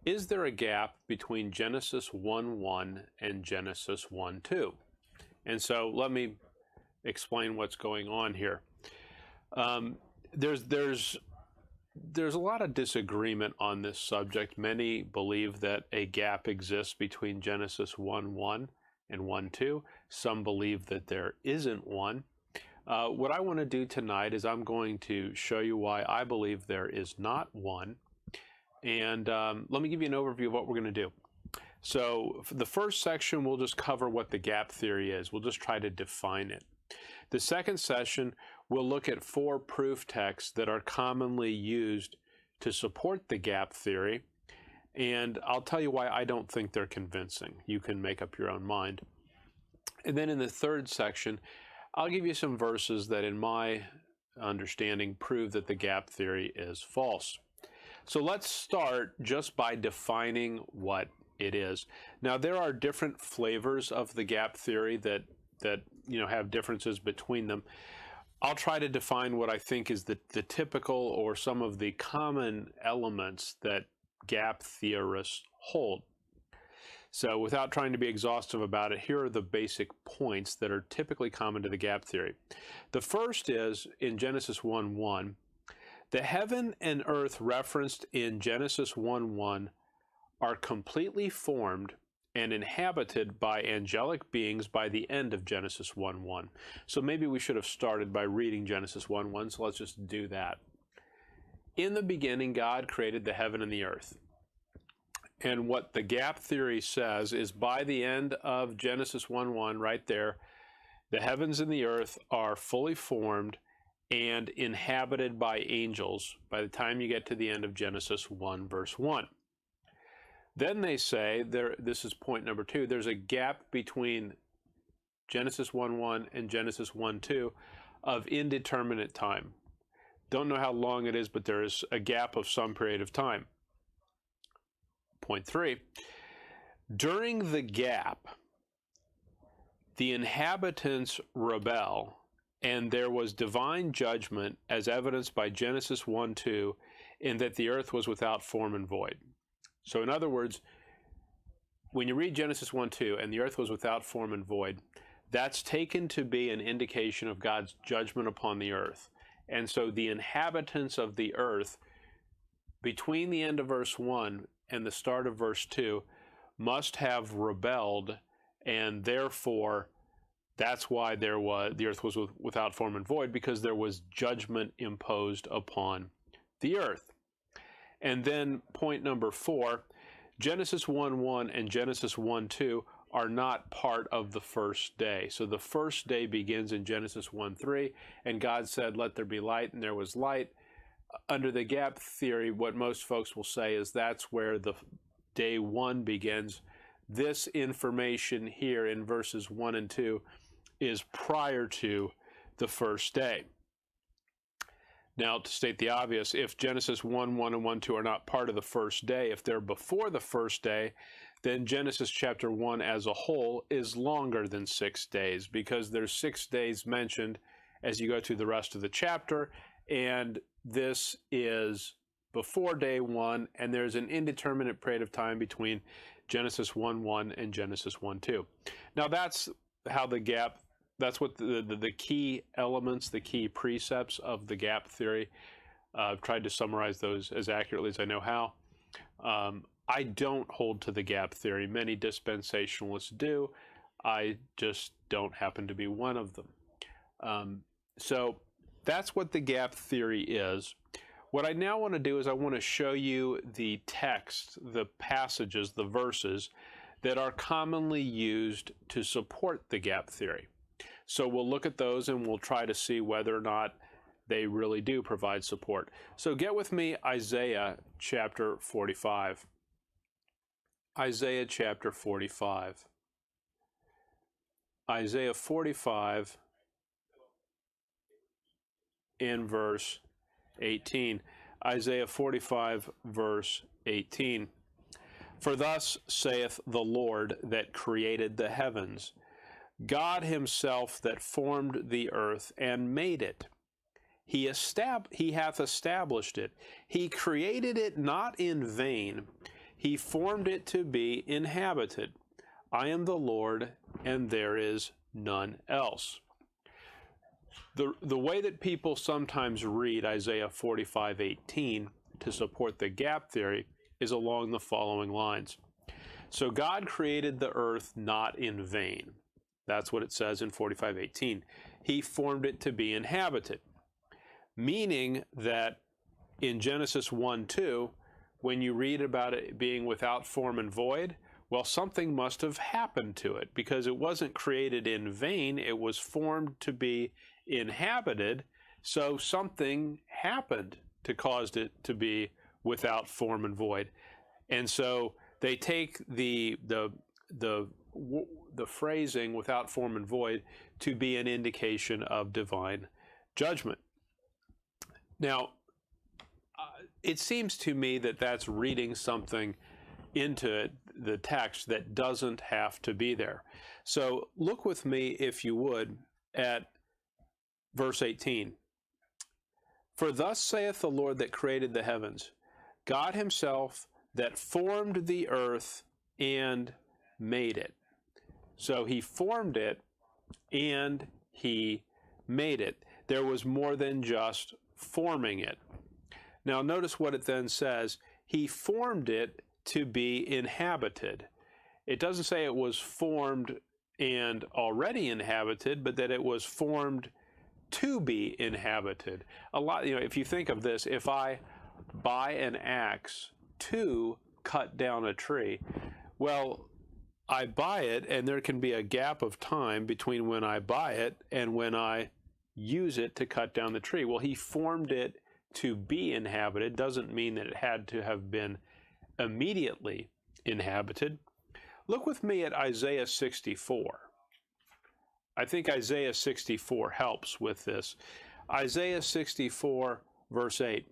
is there a gap between Genesis 1:1 and Genesis 1:2? And so let me explain what's going on here. There's a lot of disagreement on this subject. Many believe that a gap exists between Genesis 1:1 and 1:2. Some believe that there isn't one. What I want to do tonight is I'm going to show you why I believe there is not one. And let me give you an overview of what we're going to do. So for the first section, we'll just cover what the gap theory is. We'll just try to define it. The second session, we'll look at 4 proof texts that are commonly used to support the gap theory. And I'll tell you why I don't think they're convincing. You can make up your own mind. And then in the third section, I'll give you some verses that, in my understanding, prove that the gap theory is false. So let's start just by defining what it is. Now, there are different flavors of the gap theory that have differences between them. I'll try to define what I think is the typical or some of the common elements that gap theorists hold. So without trying to be exhaustive about it, here are the basic points that are typically common to the gap theory. The first is in Genesis 1:1, the heaven and earth referenced in Genesis 1:1 are completely formed and inhabited by angelic beings by the end of Genesis 1:1. So maybe we should have started by reading Genesis 1:1, so let's just do that. In the beginning, God created the heaven and the earth. And what the gap theory says is by the end of Genesis 1:1, right there, the heavens and the earth are fully formed and inhabited by angels by the time you get to the end of Genesis 1, verse 1. Then they say, this is point number 2, there's a gap between Genesis 1:1 and Genesis 1:2 of indeterminate time. Don't know how long it is, but there is a gap of some period of time. Point 3, during the gap, the inhabitants rebel, and there was divine judgment as evidenced by Genesis 1:2 in that the earth was without form and void. So in other words, when you read Genesis 1:2 and the earth was without form and void, that's taken to be an indication of God's judgment upon the earth. And so the inhabitants of the earth, between the end of verse 1 and the start of verse 2, must have rebelled, and therefore that's why the earth was without form and void, because there was judgment imposed upon the earth. And then point number 4, Genesis 1:1 and Genesis 1:2 are not part of the first day. So the first day begins in Genesis 1:3, and God said, "Let there be light," and there was light. Under the gap theory, what most folks will say is that's where the day 1 begins. This information here in verses 1 and 2 is prior to the first day. Now, to state the obvious, if Genesis 1:1 and 1:2 are not part of the first day, if they're before the first day, then Genesis chapter 1 as a whole is longer than 6 days, because there's 6 days mentioned as you go through the rest of the chapter, and this is before day 1, and there's an indeterminate period of time between Genesis 1:1 and Genesis 1:2. Now, that's how that's what the key elements, the key precepts of the gap theory. I've tried to summarize those as accurately as I know how. I don't hold to the gap theory. Many dispensationalists do. I just don't happen to be one of them. So that's what the gap theory is. What I now want to do is I want to show you the text, the passages, the verses that are commonly used to support the gap theory. So we'll look at those and we'll try to see whether or not they really do provide support. So get with me, Isaiah chapter 45. Isaiah chapter 45. Isaiah 45 in verse 18. Isaiah 45 verse 18. For thus saith the Lord that created the heavens, God himself that formed the earth and made it. He hath established it. He created it not in vain. He formed it to be inhabited. I am the Lord, and there is none else. The way that people sometimes read Isaiah 45:18 to support the gap theory is along the following lines. So God created the earth not in vain. That's what it says in 45:18. He formed it to be inhabited. Meaning that in Genesis 1:2, when you read about it being without form and void, well, something must have happened to it, because it wasn't created in vain. It was formed to be inhabited. So something happened to cause it to be without form and void. And so they take the phrasing without form and void to be an indication of divine judgment. Now, it seems to me that that's reading something into the text that doesn't have to be there. So look with me, if you would, at verse 18. For thus saith the Lord that created the heavens, God himself that formed the earth and made it. So he formed it and he made it. There was more than just forming it. Now notice what it then says. He formed it to be inhabited. It doesn't say it was formed and already inhabited, but that it was formed to be inhabited. A lot, if you think of this, if I buy an axe to cut down a tree, well, I buy it, and there can be a gap of time between when I buy it and when I use it to cut down the tree. Well, he formed it to be inhabited. Doesn't mean that it had to have been immediately inhabited. Look with me at Isaiah 64. I think Isaiah 64 helps with this. Isaiah 64, verse 8.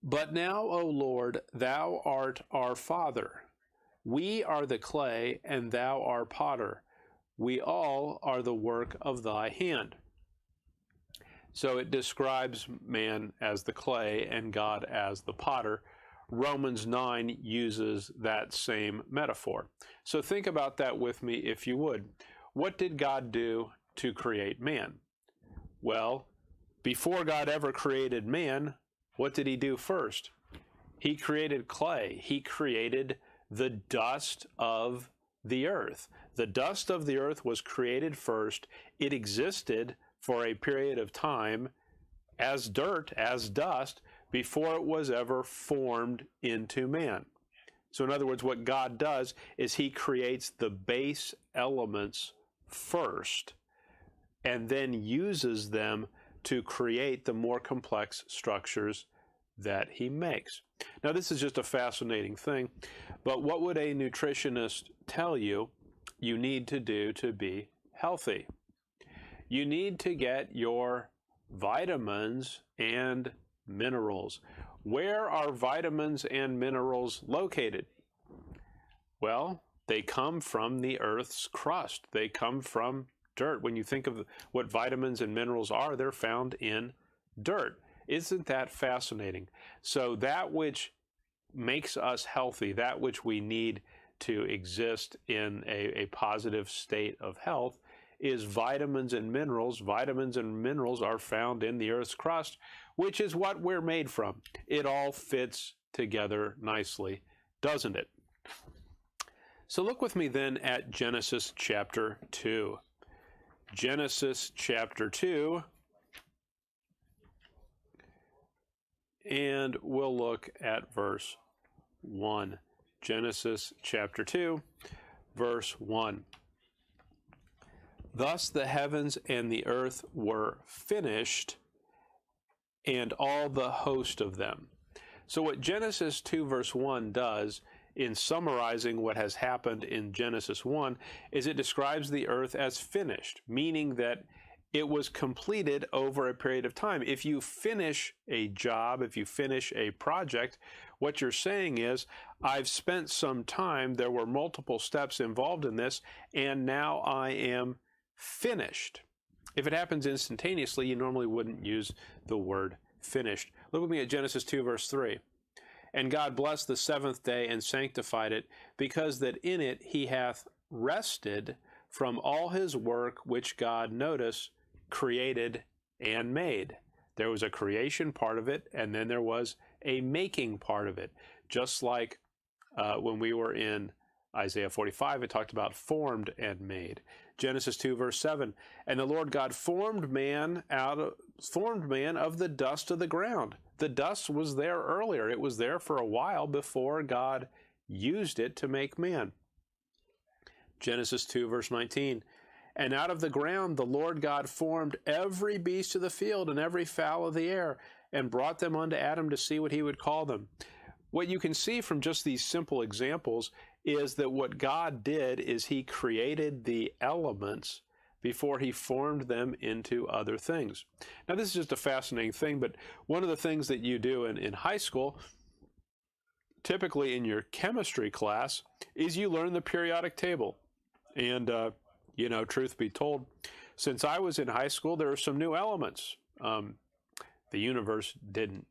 But now, O Lord, thou art our Father. We are the clay, and thou art potter. We all are the work of thy hand. So it describes man as the clay and God as the potter. Romans 9 uses that same metaphor. So think about that with me, if you would. What did God do to create man? Well, before God ever created man, what did he do first? He created clay. He created the dust of the earth. The dust of the earth was created first. It existed for a period of time as dirt, as dust, before it was ever formed into man. So in other words, what God does is he creates the base elements first and then uses them to create the more complex structures that he makes. Now, this is just a fascinating thing, but what would a nutritionist tell you you need to do to be healthy? You need to get your vitamins and minerals. Where are vitamins and minerals located? Well, they come from the earth's crust. They come from dirt. When you think of what vitamins and minerals are, they're found in dirt. Isn't that fascinating? So that which makes us healthy, that which we need to exist in a positive state of health, is vitamins and minerals. Vitamins and minerals are found in the earth's crust, which is what we're made from. It all fits together nicely, doesn't it? So look with me then at Genesis chapter 2. Genesis chapter 2, and we'll look at verse 1. Genesis chapter 2, verse 1. Thus the heavens and the earth were finished, and all the host of them. So what Genesis 2, verse 1 does in summarizing what has happened in Genesis 1 is it describes the earth as finished, meaning that it was completed over a period of time. If you finish a job, if you finish a project, what you're saying is, I've spent some time, there were multiple steps involved in this, and now I am finished. If it happens instantaneously, you normally wouldn't use the word finished. Look with me at Genesis 2, verse 3. And God blessed the seventh day and sanctified it, because that in it he hath rested from all his work which God, notice, created and made. There was a creation part of it, and then there was a making part of it. Just like when we were in Isaiah 45, it talked about formed and made. Genesis 2, verse 7, and the Lord God formed man of the dust of the ground. The dust was there earlier. It was there for a while before God used it to make man. Genesis 2, verse 19, and out of the ground the Lord God formed every beast of the field and every fowl of the air, and brought them unto Adam to see what he would call them. What you can see from just these simple examples is that what God did is he created the elements before he formed them into other things. Now, this is just a fascinating thing, but one of the things that you do in high school, typically in your chemistry class, is you learn the periodic table. And, truth be told, since I was in high school, there are some new elements. The universe didn't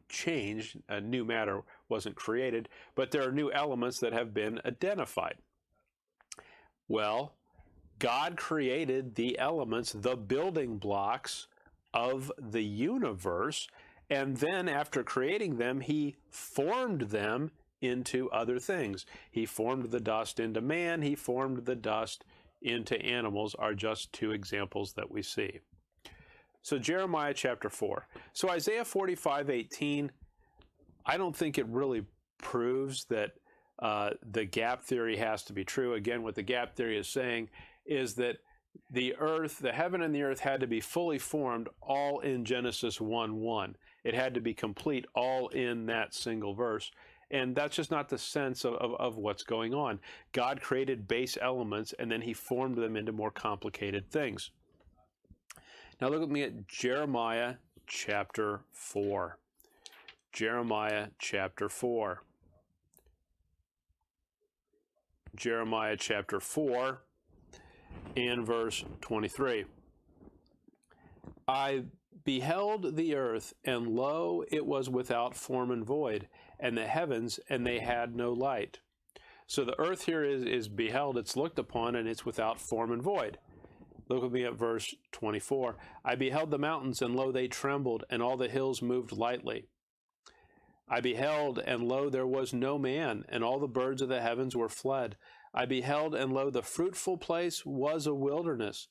change. New matter wasn't created, but there are new elements that have been identified. Well, God created the elements, the building blocks of the universe, and then after creating them, he formed them into other things. He formed the dust into man, he formed the dust into animals, are just two examples that we see. So Jeremiah chapter 4. So Isaiah 45:18, I don't think it really proves that the gap theory has to be true. Again, what the gap theory is saying is that the earth, the heaven and the earth had to be fully formed all in Genesis 1:1. It had to be complete all in that single verse. And that's just not the sense of what's going on. God created base elements, and then he formed them into more complicated things. Now look with me at Jeremiah chapter 4. Jeremiah chapter 4. Jeremiah chapter 4 and verse 23. I beheld the earth, and lo, it was without form and void, and the heavens, and they had no light. So the earth here is beheld, it's looked upon, and it's without form and void. Look with me at verse 24. I beheld the mountains, and lo, they trembled, and all the hills moved lightly. I beheld, and lo, there was no man, and all the birds of the heavens were fled. I beheld, and lo, the fruitful place was a wilderness,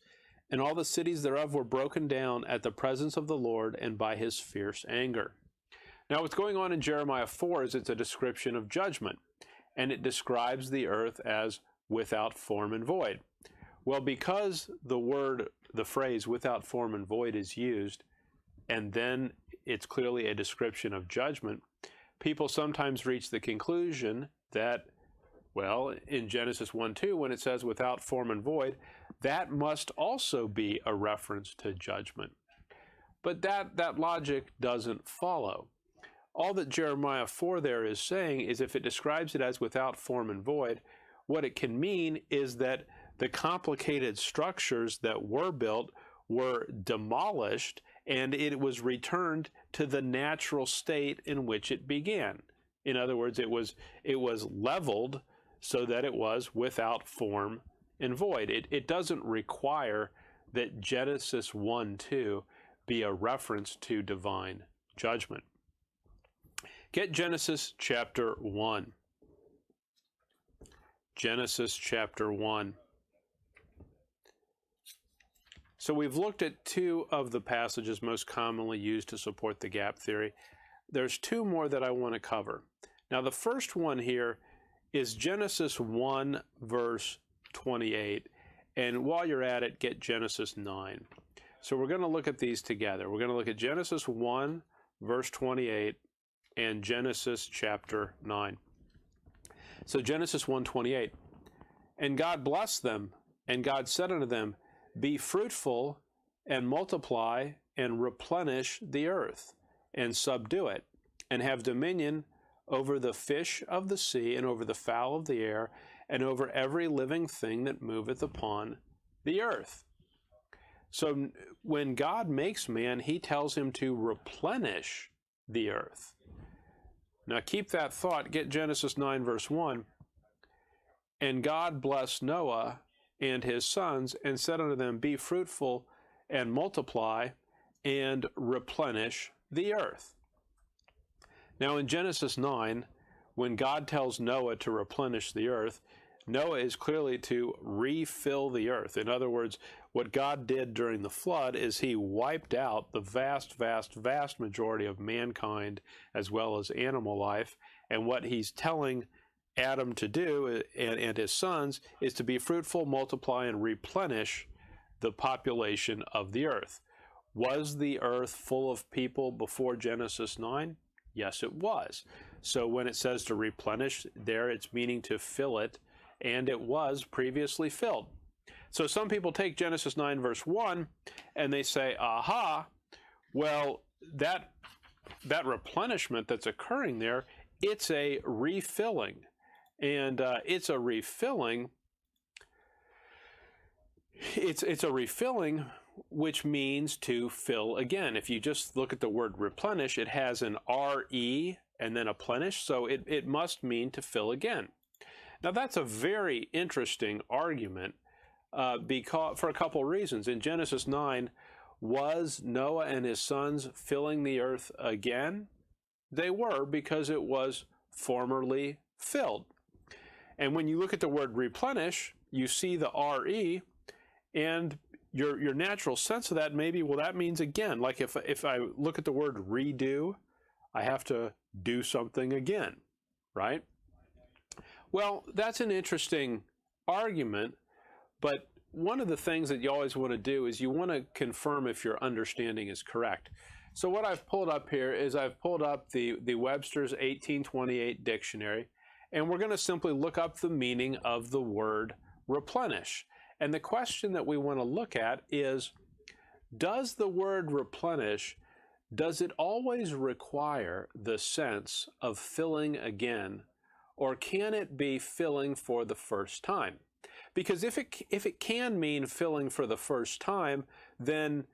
and all the cities thereof were broken down at the presence of the Lord and by his fierce anger. Now, what's going on in Jeremiah 4 is it's a description of judgment, and it describes the earth as without form and void. Well, because the phrase without form and void is used, and then it's clearly a description of judgment, people sometimes reach the conclusion that, well, in Genesis 1:2, when it says without form and void, that must also be a reference to judgment. But that logic doesn't follow. All that Jeremiah 4 there is saying is if it describes it as without form and void, what it can mean is that the complicated structures that were built were demolished and it was returned to the natural state in which it began. In other words, it was leveled so that it was without form and void. It doesn't require that Genesis 1:2 be a reference to divine judgment. Get Genesis chapter 1. Genesis chapter 1. So we've looked at two of the passages most commonly used to support the gap theory. There's two more that I want to cover. Now the first one here is Genesis 1 verse 28. And while you're at it, get Genesis 9. So we're going to look at these together. We're going to look at Genesis 1 verse 28 and Genesis chapter 9. So Genesis 1:28. And God blessed them, and God said unto them, be fruitful and multiply and replenish the earth and subdue it and have dominion over the fish of the sea and over the fowl of the air and over every living thing that moveth upon the earth. So when God makes man, he tells him to replenish the earth. Now keep that thought, get Genesis 9 verse 1. And God blessed Noah and his sons, and said unto them, Be fruitful, and multiply, and replenish the earth. Now in Genesis 9, when God tells Noah to replenish the earth, Noah is clearly to refill the earth. In other words, what God did during the flood is he wiped out the vast majority of mankind as well as animal life. And what he's telling Adam to do and his sons is to be fruitful, multiply, and replenish the population of the earth. Was the earth full of people before Genesis 9? Yes, it was. So when it says to replenish there, it's meaning to fill it, and it was previously filled. So some people take Genesis 9 verse 1 and they say, aha, well, that replenishment that's occurring there, it's a refilling. And it's a refilling. It's a refilling, which means to fill again. If you just look at the word replenish, it has an R-E and then a plenish, so it must mean to fill again. Now that's a very interesting argument because for a couple of reasons. In Genesis 9, was Noah and his sons filling the earth again? They were, because it was formerly filled. And when you look at the word replenish, you see the R-E, and your natural sense of that maybe, well, that means again. Like if I look at the word redo, I have to do something again, right? Well, that's an interesting argument, but one of the things that you always want to do is you want to confirm if your understanding is correct. So what I've pulled up here is I've pulled up the Webster's 1828 dictionary, and we're going to simply look up the meaning of the word replenish. And the question that we want to look at is, does the word replenish, does it always require the sense of filling again, or can it be filling for the first time? Because if it can mean filling for the first time, then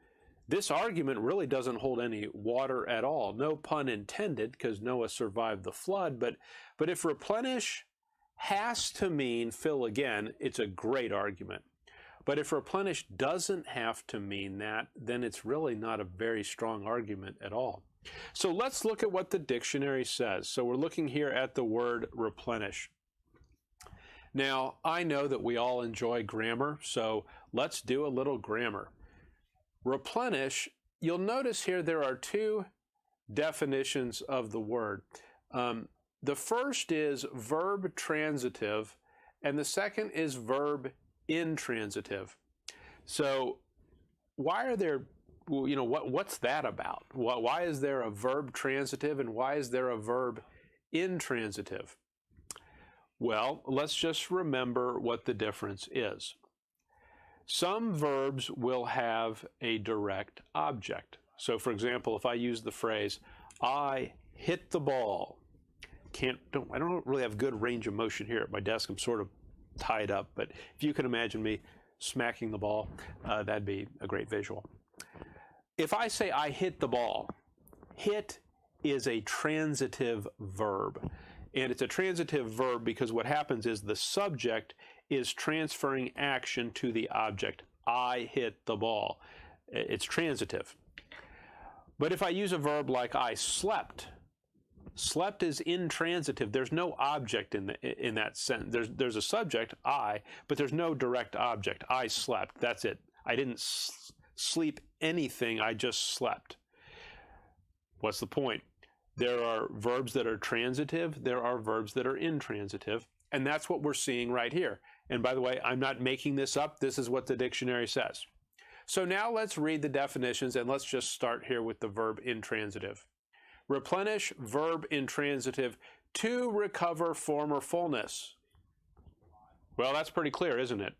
this argument really doesn't hold any water at all. No pun intended, because Noah survived the flood. But if replenish has to mean fill again, it's a great argument. But if replenish doesn't have to mean that, then it's really not a very strong argument at all. So let's look at what the dictionary says. So we're looking here at the word replenish. Now, I know that we all enjoy grammar, so let's do a little grammar. Replenish, you'll notice here there are two definitions of the word. The first is verb transitive, and the second is verb intransitive. So why are there, what's that about? Why is there a verb transitive and why is there a verb intransitive? Well, let's just remember what the difference is. Some verbs will have a direct object. So for example, if I use the phrase, I hit the ball, I don't really have good range of motion here at my desk. I'm sort of tied up, but if you can imagine me smacking the ball, that'd be a great visual. If I say I hit the ball, hit is a transitive verb. And it's a transitive verb because what happens is the subject is transferring action to the object. I hit the ball. It's transitive. But if I use a verb like I slept, slept is intransitive. There's no object in that sentence. There's a subject, I, but there's no direct object. I slept. That's it. I didn't sleep anything. I just slept. What's the point? There are verbs that are transitive. There are verbs that are intransitive. And that's what we're seeing right here. And by the way, I'm not making this up. This is what the dictionary says. So now let's read the definitions, and let's just start here with the verb intransitive. Replenish, verb intransitive, to recover former fullness. Well, that's pretty clear, isn't it?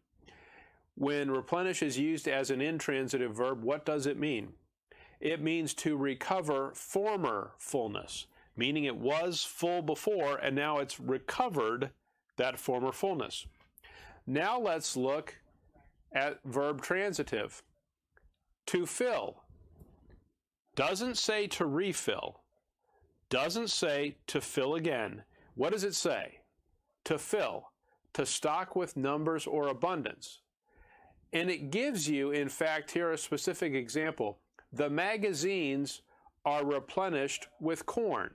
When replenish is used as an intransitive verb, what does it mean? It means to recover former fullness, meaning it was full before and now it's recovered that former fullness. Now let's look at verb transitive. To fill. Doesn't say to refill. doesn't say to fill again. What does it say? To fill, to stock with numbers or abundance. And it gives you, in fact, here a specific example. The magazines are replenished with corn.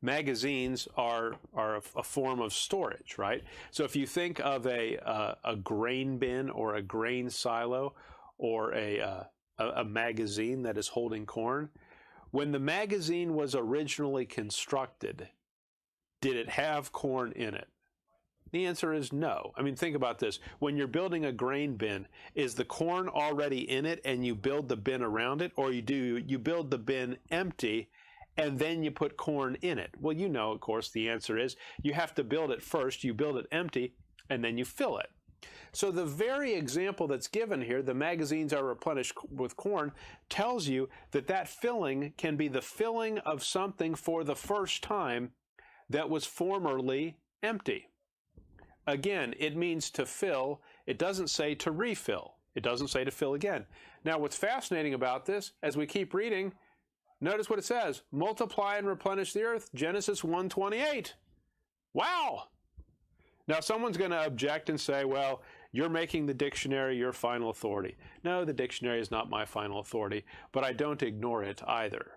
Magazines are a form of storage, right? So if you think of a grain bin or a grain silo or a magazine that is holding corn, when the magazine was originally constructed, did it have corn in it? The answer is no. I mean, think about this. When you're building a grain bin, is the corn already in it and you build the bin around it, or you build the bin empty and then you put corn in it? Well, you know, of course, the answer is you have to build it first, you build it empty, and then you fill it. So the very example that's given here, the magazines are replenished with corn, tells you that that filling can be the filling of something for the first time that was formerly empty. Again, it means to fill. It doesn't say to refill. It doesn't say to fill again. Now, what's fascinating about this, as we keep reading, notice what it says. Multiply and replenish the earth, Genesis 1:28. Wow! Now, someone's going to object and say, well, you're making the dictionary your final authority. No, the dictionary is not my final authority, but I don't ignore it either.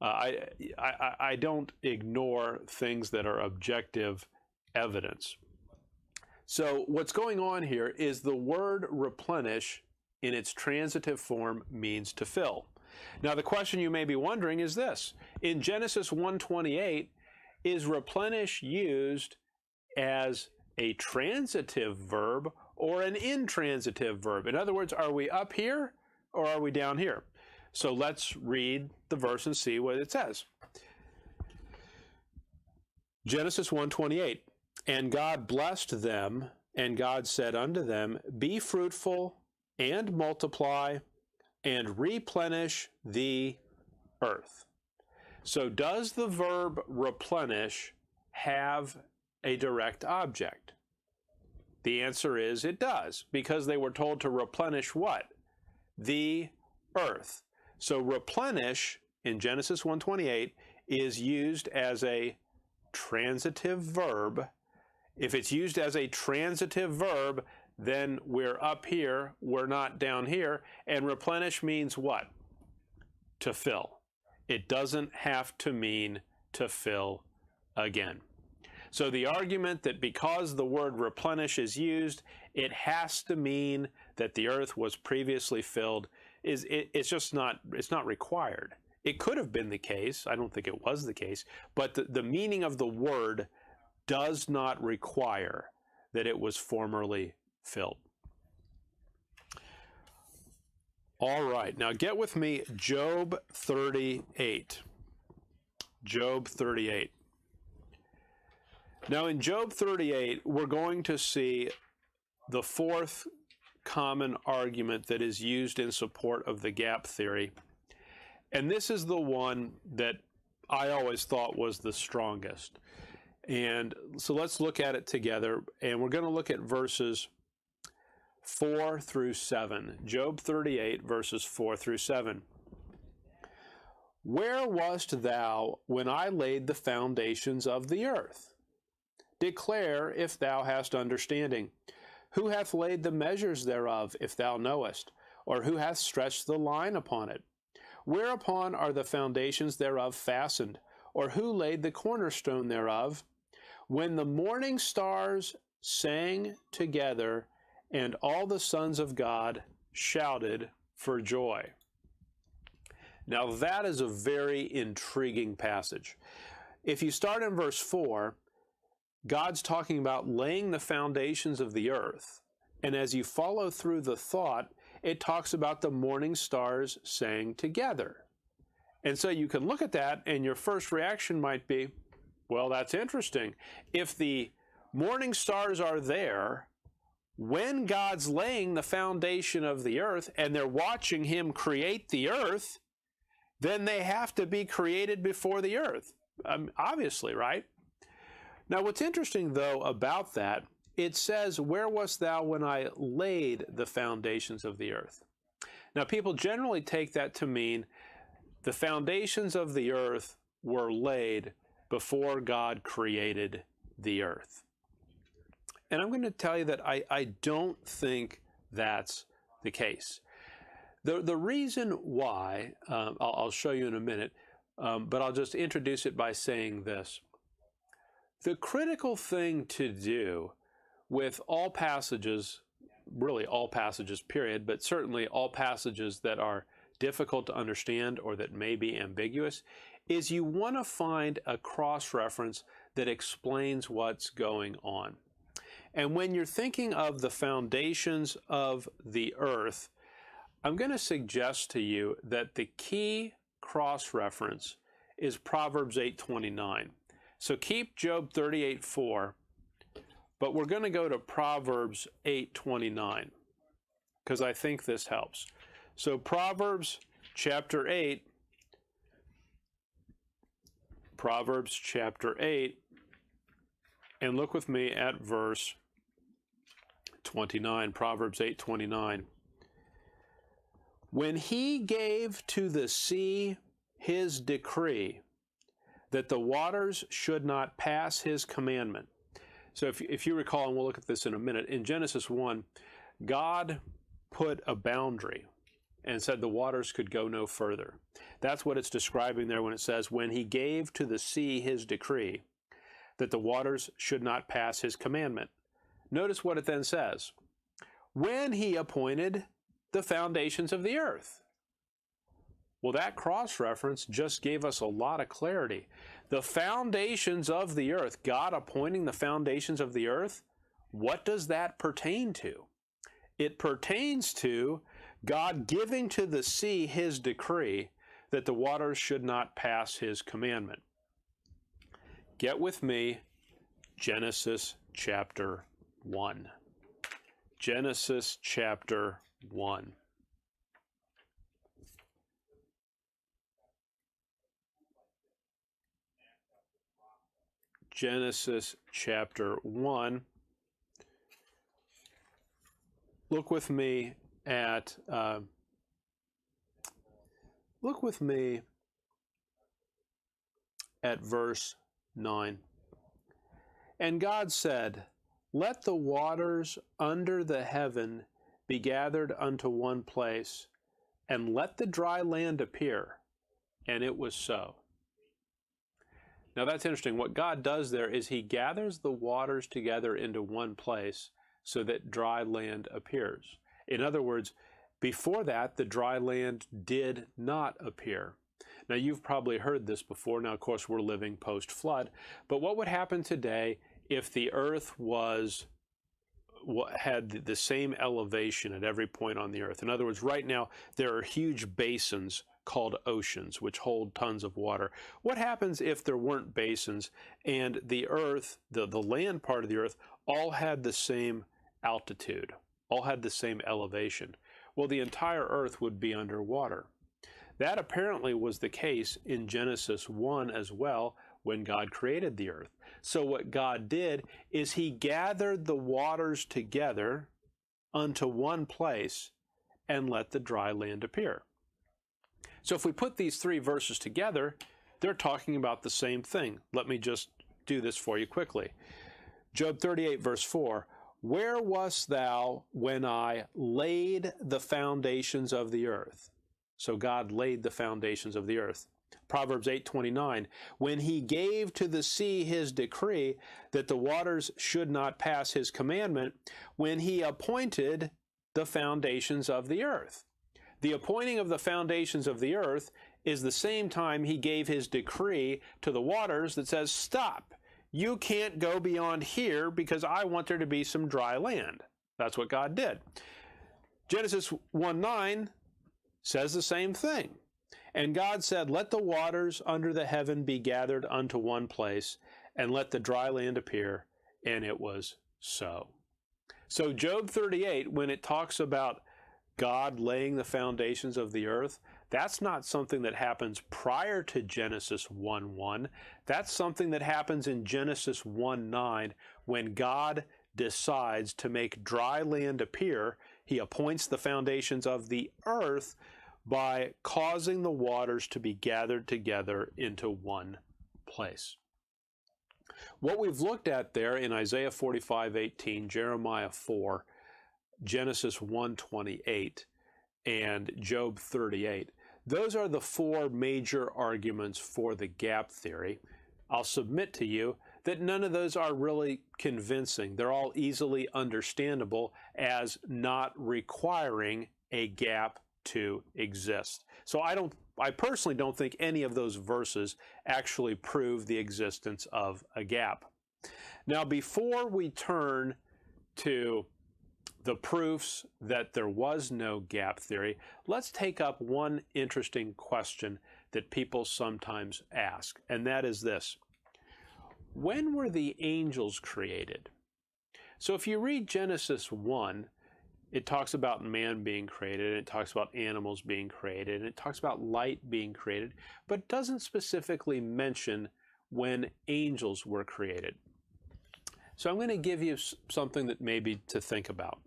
I don't ignore things that are objective evidence. So what's going on here is the word replenish in its transitive form means to fill. Now the question you may be wondering is this. In Genesis 1:28, is replenish used as a transitive verb or an intransitive verb? In other words, are we up here or are we down here? So let's read the verse and see what it says. Genesis 1:28. And God blessed them, and God said unto them, be fruitful and multiply and replenish the earth. So does the verb replenish have a direct object? The answer is it does, because they were told to replenish what? The earth. So replenish in Genesis 1:28 is used as a transitive verb. If it's used as a transitive verb, then we're up here, we're not down here. And replenish means what? To fill. It doesn't have to mean to fill again. So the argument that because the word replenish is used, it has to mean that the earth was previously filled it's just not, it's not required. It could have been the case. I don't think it was the case, but the meaning of the word does not require that it was formerly filled. All right, now get with me Job 38. Job 38. Now in Job 38, we're going to see the fourth common argument that is used in support of the gap theory. And this is the one that I always thought was the strongest. And so let's look at it together, and we're going to look at verses 4 through 7. Job 38, verses 4 through 7. Where wast thou when I laid the foundations of the earth? Declare if thou hast understanding. Who hath laid the measures thereof, if thou knowest? Or who hath stretched the line upon it? Whereupon are the foundations thereof fastened? Or who laid the cornerstone thereof? When the morning stars sang together, and all the sons of God shouted for joy. Now that is a very intriguing passage. If you start in verse 4, God's talking about laying the foundations of the earth. And as you follow through the thought, it talks about the morning stars sang together. And so you can look at that and your first reaction might be, well, that's interesting. If the morning stars are there when God's laying the foundation of the earth and they're watching him create the earth, then they have to be created before the earth. Obviously, right? Now, what's interesting, though, about that, it says, where wast thou when I laid the foundations of the earth? Now, people generally take that to mean the foundations of the earth were laid before God created the earth. And I'm going to tell you that I don't think that's the case. The reason why, I'll show you in a minute, but I'll just introduce it by saying this. The critical thing to do with all passages, really all passages, period, but certainly all passages that are difficult to understand or that may be ambiguous, is you want to find a cross-reference that explains what's going on. And when you're thinking of the foundations of the earth, I'm going to suggest to you that the key cross-reference is Proverbs 8:29. So keep Job 38:4, but we're going to go to Proverbs 8:29 because I think this helps. So Proverbs chapter 8, and look with me at verse 29, Proverbs 8:29. When he gave to the sea his decree that the waters should not pass his commandment. So if you recall, and we'll look at this in a minute, in Genesis 1, God put a boundary and said the waters could go no further. That's what it's describing there when it says, when he gave to the sea his decree that the waters should not pass his commandment. Notice what it then says. When he appointed the foundations of the earth. Well, that cross-reference just gave us a lot of clarity. The foundations of the earth, God appointing the foundations of the earth, what does that pertain to? It pertains to God giving to the sea his decree that the waters should not pass his commandment. Get with me, Genesis chapter 1. Genesis chapter 1. Genesis chapter 1. Look with me at verse 9. And God said, let the waters under the heaven be gathered unto one place, and let the dry land appear. And it was so. Now that's interesting. What God does there is he gathers the waters together into one place so that dry land appears. In other words, before that, the dry land did not appear. Now you've probably heard this before. Now, of course, we're living post-flood. But what would happen today if the earth had the same elevation at every point on the earth? In other words, right now, there are huge basins called oceans, which hold tons of water. What happens if there weren't basins and the earth, the land part of the earth, all had the same altitude, all had the same elevation? Well, the entire earth would be underwater. That apparently was the case in Genesis 1 as well when God created the earth. So what God did is he gathered the waters together unto one place and let the dry land appear. So if we put these three verses together, they're talking about the same thing. Let me just do this for you quickly. Job 38, verse 4, where wast thou when I laid the foundations of the earth? So God laid the foundations of the earth. Proverbs 8:29, when he gave to the sea his decree that the waters should not pass his commandment, when he appointed the foundations of the earth. The appointing of the foundations of the earth is the same time he gave his decree to the waters that says, stop, you can't go beyond here because I want there to be some dry land. That's what God did. Genesis 1:9 says the same thing. And God said, let the waters under the heaven be gathered unto one place, and let the dry land appear. And it was so. So Job 38, when it talks about God laying the foundations of the earth, that's not something that happens prior to Genesis 1:1. That's something that happens in Genesis 1:9 when God decides to make dry land appear. He appoints the foundations of the earth by causing the waters to be gathered together into one place. What we've looked at there in Isaiah 45:18, Jeremiah 4, Genesis 1:28, and Job 38, those are the four major arguments for the gap theory. I'll submit to you that none of those are really convincing. They're all easily understandable as not requiring a gap to exist. So I personally don't think any of those verses actually prove the existence of a gap. Now, before we turn to the proofs that there was no gap theory, let's take up one interesting question that people sometimes ask, and that is this: when were the angels created? So if you read Genesis 1, it talks about man being created, and it talks about animals being created, and it talks about light being created, but doesn't specifically mention when angels were created. So I'm going to give you something that maybe to think about.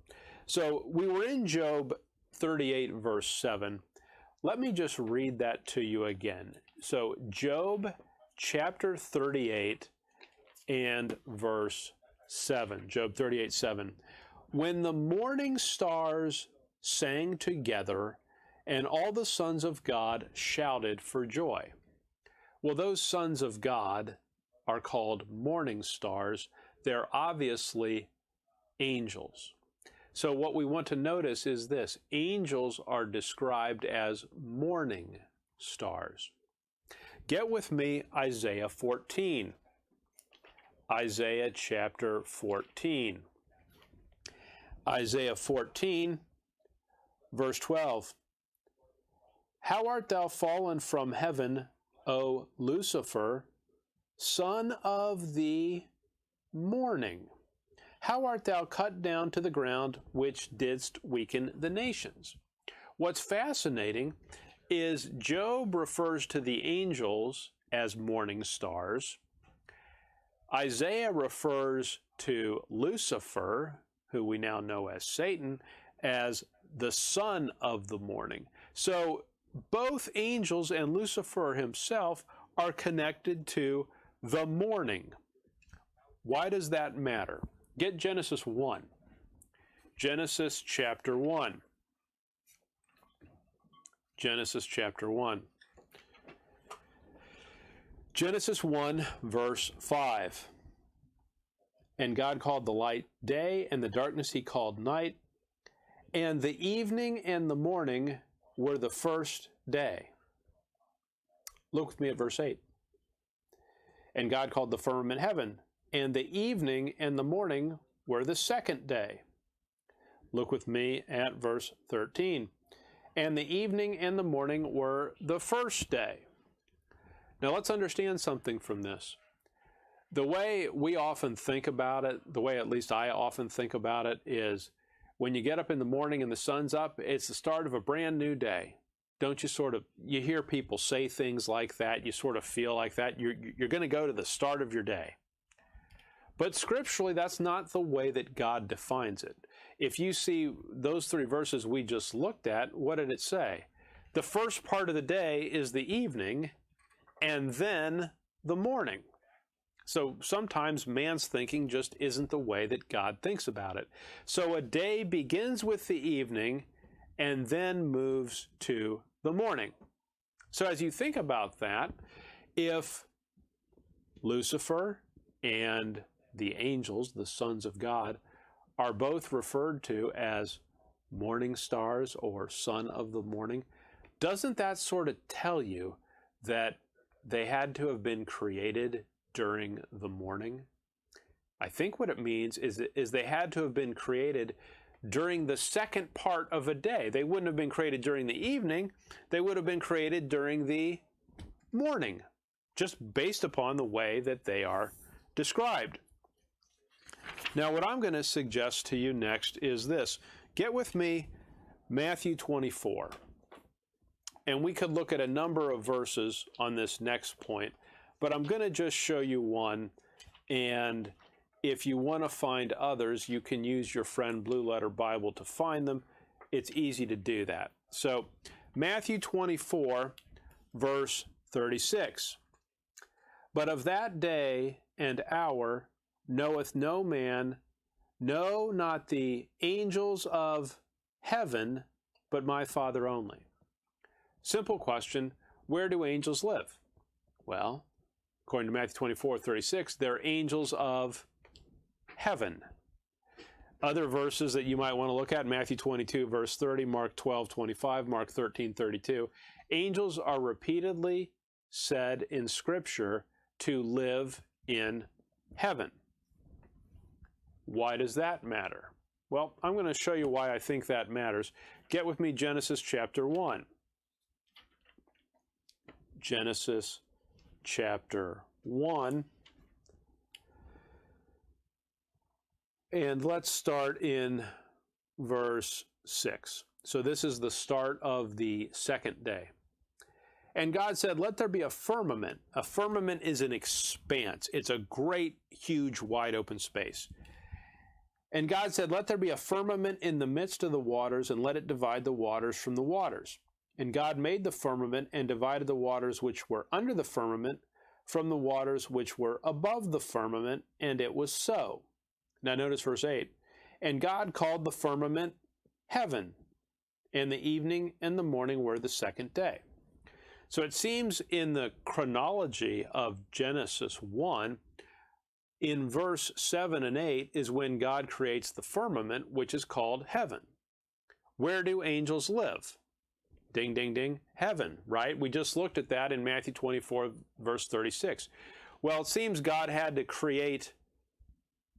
So we were in Job 38, verse 7. Let me just read that to you again. So Job chapter 38 and verse 7. Job 38:7. When the morning stars sang together, and all the sons of God shouted for joy. Well, those sons of God are called morning stars. They're obviously angels. So what we want to notice is this: angels are described as morning stars. Get with me Isaiah 14. Isaiah chapter 14. Isaiah 14, verse 12. How art thou fallen from heaven, O Lucifer, son of the morning? How art thou cut down to the ground, which didst weaken the nations? What's fascinating is Job refers to the angels as morning stars. Isaiah refers to Lucifer, who we now know as Satan, as the son of the morning. So both angels and Lucifer himself are connected to the morning. Why does that matter? Get Genesis 1. Genesis chapter 1. Genesis chapter 1. Genesis 1, verse 5. And God called the light day, and the darkness he called night, and the evening and the morning were the first day. Look with me at verse 8. And God called the firmament heaven, and the evening and the morning were the second day. Look with me at verse 13. And the evening and the morning were the first day. Now let's understand something from this. The way we often think about it, the way at least I often think about it, is when you get up in the morning and the sun's up, it's the start of a brand new day. Don't you you hear people say things like that, you sort of feel like that, you're going to go to the start of your day. But scripturally, that's not the way that God defines it. If you see those three verses we just looked at, what did it say? The first part of the day is the evening, and then the morning. So sometimes man's thinking just isn't the way that God thinks about it. So a day begins with the evening and then moves to the morning. So as you think about that, if Lucifer and the angels, the sons of God, are both referred to as morning stars or son of the morning, doesn't that sort of tell you that they had to have been created during the morning? I think what it means is they had to have been created during the second part of a day. They wouldn't have been created during the evening. They would have been created during the morning, just based upon the way that they are described. Now, what I'm going to suggest to you next is this. Get with me Matthew 24. And we could look at a number of verses on this next point, but I'm going to just show you one, and if you want to find others, you can use your friend Blue Letter Bible to find them. It's easy to do that. So Matthew 24, verse 36. But of that day and hour knoweth no man, no, not the angels of heaven, but my Father only. Simple question, where do angels live? Well, according to Matthew 24, 36, they're angels of heaven. Other verses that you might want to look at, Matthew 22, verse 30, Mark 12, 25, Mark 13, 32. Angels are repeatedly said in Scripture to live in heaven. Why does that matter? Well, I'm going to show you why I think that matters. Get with me Genesis chapter 1. Genesis chapter 1. And let's start in verse 6. So this is the start of the second day. And God said, let there be a firmament. A firmament is an expanse. It's a great, huge, wide open space. And God said, let there be a firmament in the midst of the waters, and let it divide the waters from the waters. And God made the firmament and divided the waters which were under the firmament from the waters which were above the firmament, and it was so. Now notice verse 8. And God called the firmament heaven, and the evening and the morning were the second day. So it seems in the chronology of Genesis 1, in verse 7 and 8 is when God creates the firmament, which is called heaven. Where do angels live? Ding, ding, ding, heaven, right? We just looked at that in Matthew 24, verse 36. Well, it seems God had to create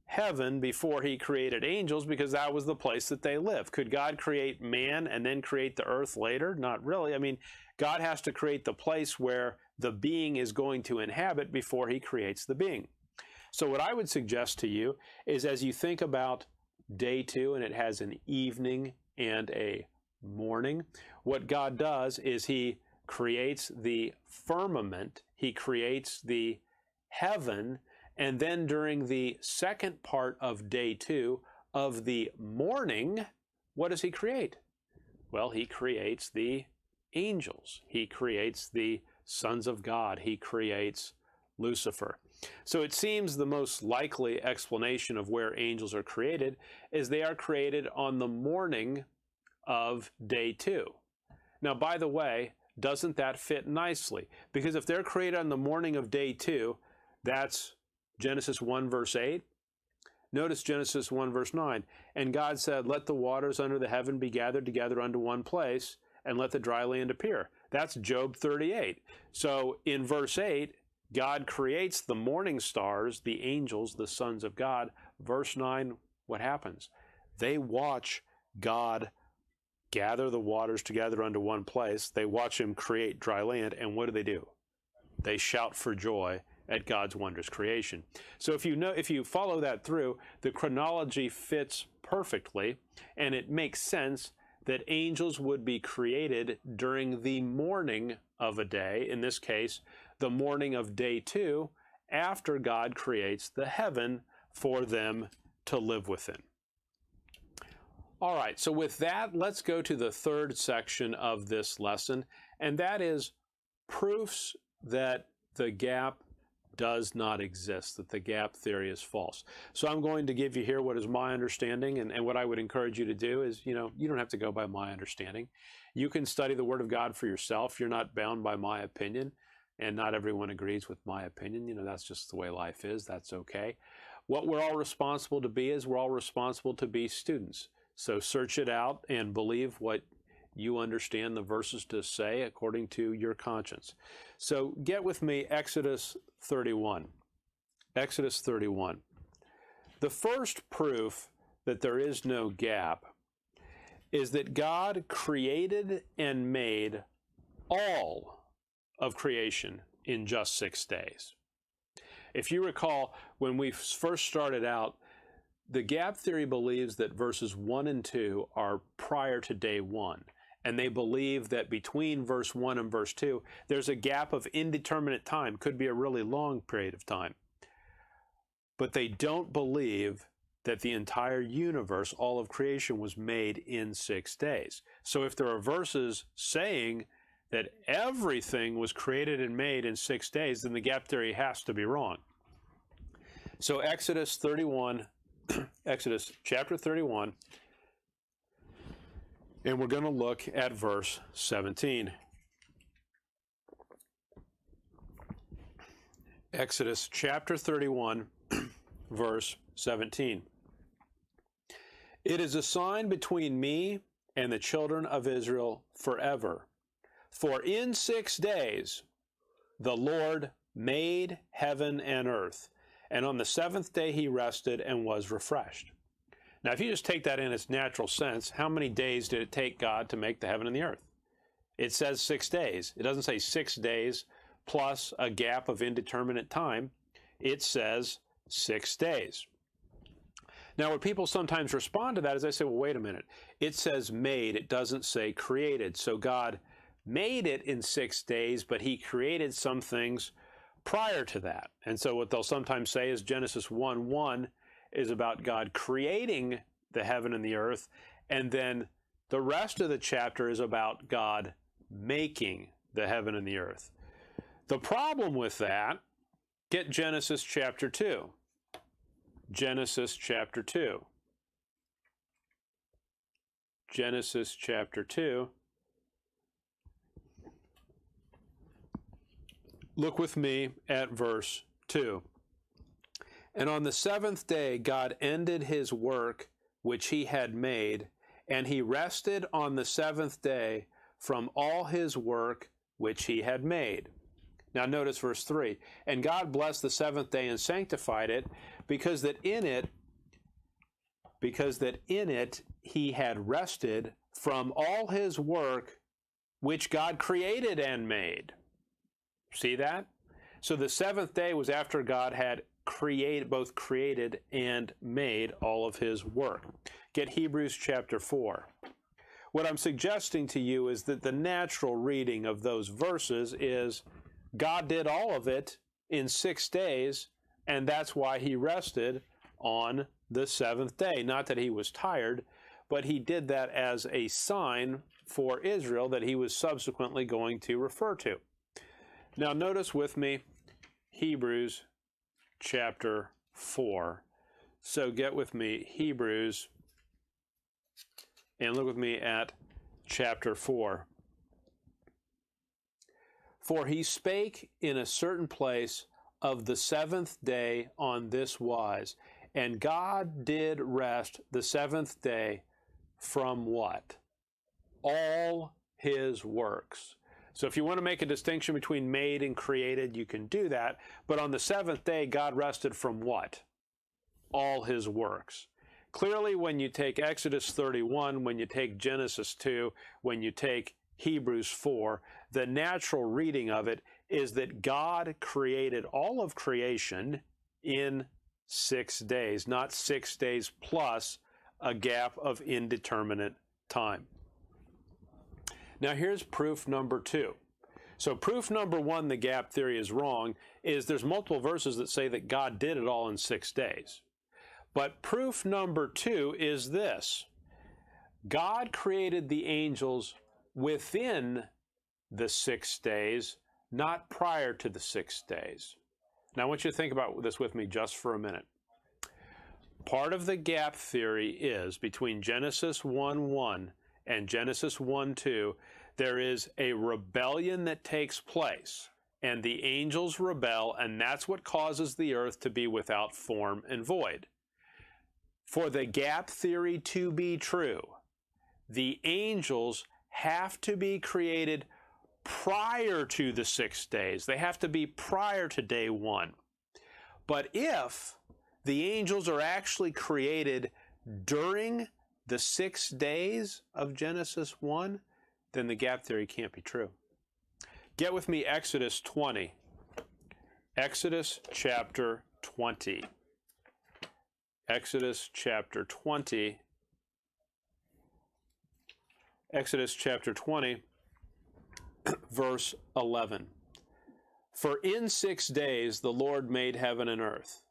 heaven before he created angels because that was the place that they live. Could God create man and then create the earth later? Not really. I mean, God has to create the place where the being is going to inhabit before he creates the being. So what I would suggest to you is as you think about day 2 and it has an evening and a morning, what God does is he creates the firmament, he creates the heaven, and then during the second part of day 2 of the morning, what does he create? Well, he creates the angels. He creates the sons of God. He creates Lucifer. So it seems the most likely explanation of where angels are created is they are created on the morning of day 2. Now, by the way, doesn't that fit nicely? Because if they're created on the morning of day 2, that's Genesis 1 verse 8. Notice Genesis 1 verse 9. And God said, let the waters under the heaven be gathered together unto one place, and let the dry land appear. That's Job 38. So in verse 8, God creates the morning stars, the angels, the sons of God. Verse 9, what happens? They watch God gather the waters together unto one place. They watch him create dry land, and what do? They shout for joy at God's wondrous creation. So if you follow that through, the chronology fits perfectly, and it makes sense that angels would be created during the morning of a day, in this case, the morning of day 2, after God creates the heaven for them to live within. All right, so with that, let's go to the third section of this lesson, and that is proofs that the gap does not exist, that the gap theory is false. So I'm going to give you here what is my understanding, and what I would encourage you to do is, you don't have to go by my understanding. You can study the Word of God for yourself. You're not bound by my opinion, and not everyone agrees with my opinion. That's just the way life is. That's okay. What we're all responsible to be is we're all responsible to be students. So search it out and believe what you understand the verses to say according to your conscience. So get with me Exodus 31. Exodus 31. The first proof that there is no gap is that God created and made all of creation in just 6 days. If you recall, when we first started out, the gap theory believes that verses 1 and 2 are prior to day 1. And they believe that between verse 1 and verse 2, there's a gap of indeterminate time, could be a really long period of time. But they don't believe that the entire universe, all of creation, was made in 6 days. So if there are verses saying that everything was created and made in 6 days, then the gap theory has to be wrong. So Exodus 31, Exodus chapter 31, and we're going to look at verse 17. Exodus chapter 31, verse 17. It is a sign between me and the children of Israel forever. For in 6 days the Lord made heaven and earth, and on the seventh day he rested and was refreshed. Now, if you just take that in its natural sense, how many days did it take God to make the heaven and the earth? It says 6 days. It doesn't say 6 days plus a gap of indeterminate time. It says 6 days. Now, what people sometimes respond to that is they say, well, wait a minute. It says made. It doesn't say created. So God made it in 6 days, but he created some things prior to that. And so what they'll sometimes say is Genesis 1:1 is about God creating the heaven and the earth, and then the rest of the chapter is about God making the heaven and the earth. The problem with that, get Genesis chapter 2. Genesis chapter 2. Genesis chapter 2. Look with me at verse 2. And on the seventh day God ended his work which he had made, and he rested on the seventh day from all his work which he had made. Now notice verse 3. And God blessed the seventh day and sanctified it, because that in it he had rested from all his work which God created and made. See that? So the seventh day was after God had both created and made all of his work. Get Hebrews chapter 4. What I'm suggesting to you is that the natural reading of those verses is God did all of it in 6 days, and that's why he rested on the seventh day. Not that he was tired, but he did that as a sign for Israel that he was subsequently going to refer to. Now notice with me Hebrews chapter 4. So get with me Hebrews and look with me at chapter 4. For he spake in a certain place of the seventh day on this wise, and God did rest the seventh day from what? All his works. So if you want to make a distinction between made and created, you can do that. But on the seventh day, God rested from what? All his works. Clearly, when you take Exodus 31, when you take Genesis 2, when you take Hebrews 4, the natural reading of it is that God created all of creation in 6 days, not 6 days plus a gap of indeterminate time. Now here's proof number 2. So proof number 1, the gap theory is wrong, is there's multiple verses that say that God did it all in 6 days. But proof number 2 is this. God created the angels within the 6 days, not prior to the 6 days. Now I want you to think about this with me just for a minute. Part of the gap theory is between Genesis 1:1 and Genesis 1:2, there is a rebellion that takes place, and the angels rebel, and that's what causes the earth to be without form and void. For the gap theory to be true, the angels have to be created prior to the 6 days. They have to be prior to day 1. But if the angels are actually created during the 6 days of Genesis 1, then the gap theory can't be true. Get with me Exodus 20. Exodus chapter 20. Exodus chapter 20. Exodus chapter 20, verse 11. For in 6 days the Lord made heaven and earth.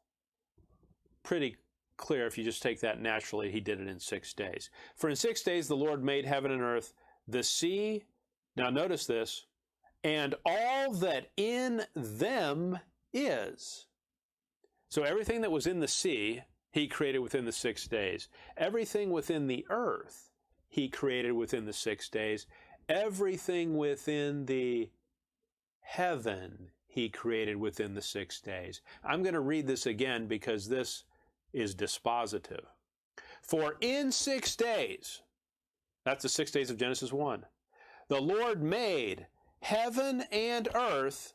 Pretty clear if you just take that naturally. He did it in 6 days. For in 6 days the Lord made heaven and earth, the sea, now notice this, and all that in them is. So everything that was in the sea, he created within the 6 days. Everything within the earth, he created within the 6 days. Everything within the heaven, he created within the 6 days. I'm going to read this again because this is dispositive. For in 6 days, that's the 6 days of Genesis 1, the Lord made heaven and earth.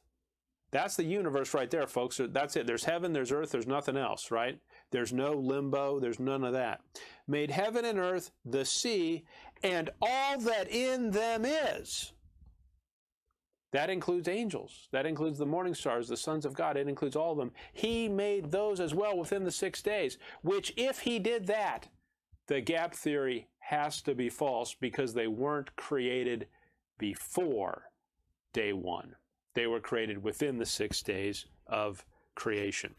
That's the universe right there, folks. That's it. There's heaven, there's earth, there's nothing else, right? There's no limbo, there's none of that. Made heaven and earth, the sea, and all that in them is. That includes angels. That includes the morning stars, the sons of God. It includes all of them. He made those as well within the 6 days, which if he did that, the gap theory has to be false because they weren't created before day one. They were created within the 6 days of creation.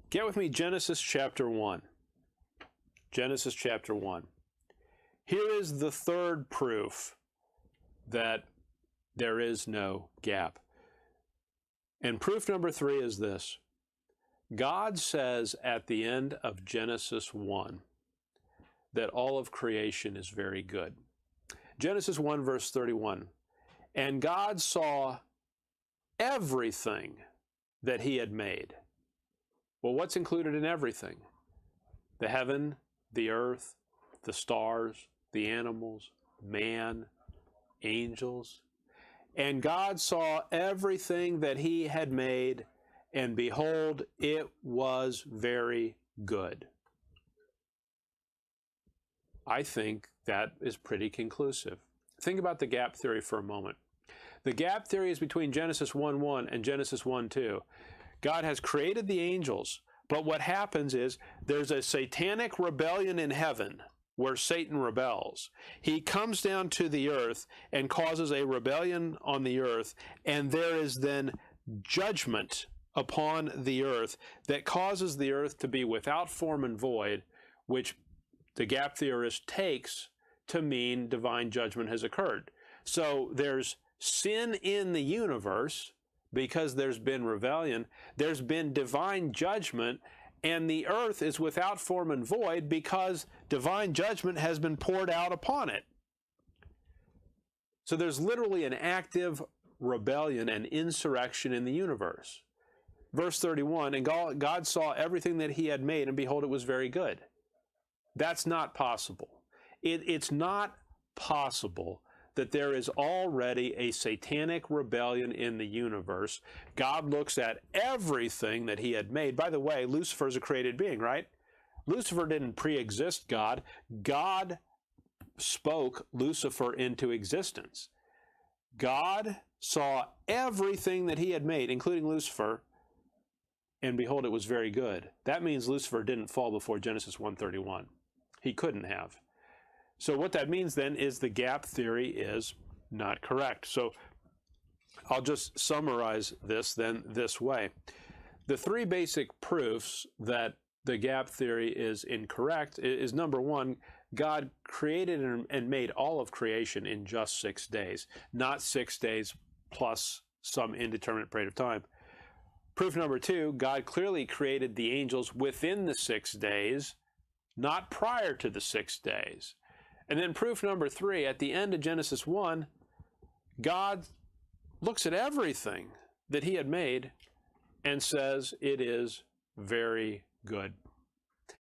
Get with me, Genesis chapter 1. Genesis chapter 1. Here is the third proof that there is no gap. And proof number 3 is this. God says at the end of Genesis 1 that all of creation is very good. Genesis 1 verse 31. And God saw everything that he had made. Well, what's included in everything? The heaven, the earth, the stars, the animals, man, angels. And God saw everything that he had made, and behold, it was very good. I think that is pretty conclusive. Think about the gap theory for a moment. The gap theory is between Genesis 1:1 and Genesis 1:2. God has created the angels, but what happens is there's a satanic rebellion in heaven where Satan rebels. He comes down to the earth and causes a rebellion on the earth, and there is then judgment upon the earth that causes the earth to be without form and void, which the gap theorist takes to mean divine judgment has occurred. So there's sin in the universe because there's been rebellion. There's been divine judgment, and the earth is without form and void because divine judgment has been poured out upon it. So there's literally an active rebellion and insurrection in the universe. Verse 31, and God saw everything that he had made, and behold, it was very good. That's not possible. It's not possible that there is already a satanic rebellion in the universe. God looks at everything that he had made. By the way, Lucifer is a created being, right? Lucifer didn't pre-exist God. God spoke Lucifer into existence. God saw everything that he had made, including Lucifer, and behold, it was very good. That means Lucifer didn't fall before Genesis 1:31. He couldn't have. So what that means then is the gap theory is not correct. So I'll just summarize this then this way. The 3 basic proofs that the gap theory is incorrect is number 1, God created and made all of creation in just 6 days, not 6 days plus some indeterminate period of time. Proof number 2, God clearly created the angels within the 6 days, not prior to the 6 days. And then proof number 3, at the end of Genesis 1, God looks at everything that he had made and says it is very good.